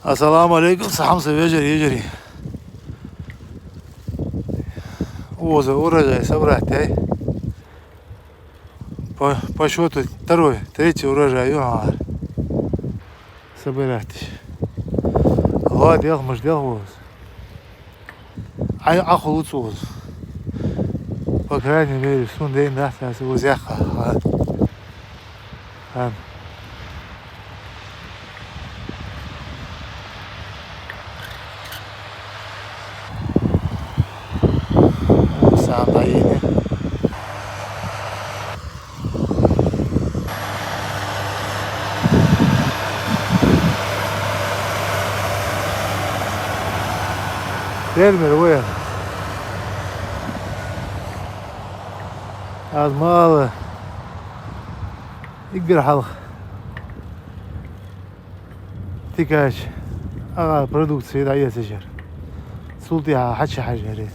Assalamu alaikum, Hamza يجري воза урожай собрать, по счету второй, третий урожай, собирать. Вот я муж делал воз. Аху воз. По крайней мере, сундень да, сейчас воз яха. Сам доедет. Фермер вين? Азмала. Г1алг1ай. Тикач. Продукция да есть жер. Султиha حشي حجري.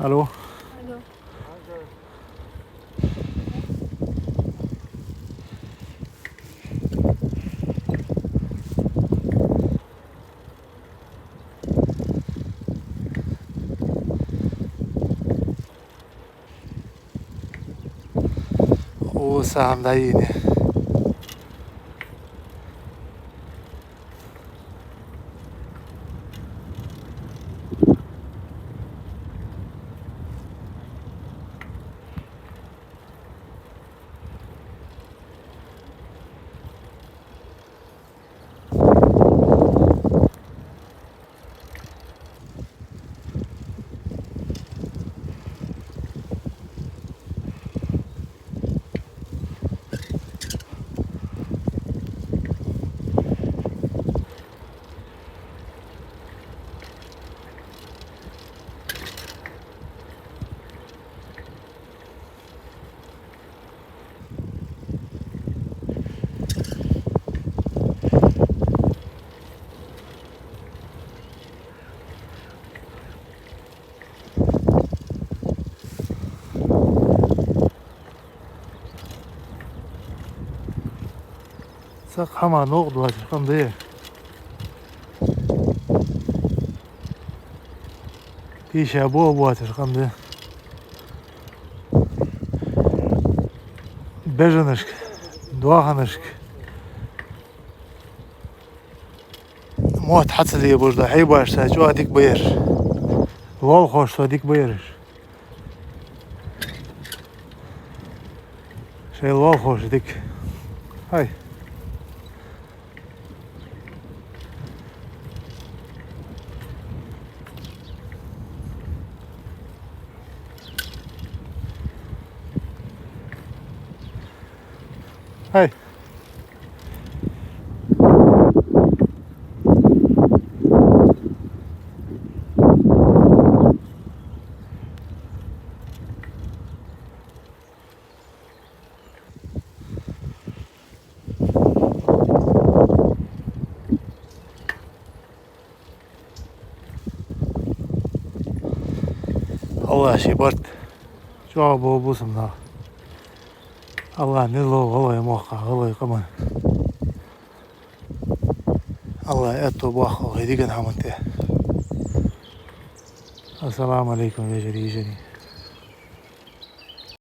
Алло. Алло. О, сам доедет. صح حما نقد واجد قمديه تيش أبوه بواتر قمديه بجنشك دواخنشك موت حتى لي بوجدا حيباش جو هديك بير واو خوش هديك بيرش شيء واو خوش هديك هاي هاي الله شي برد شو ابو بوسمنا الله نلو الله مخ الله كمان الله اتو باخو هديك نحمته السلام عليكم يا جري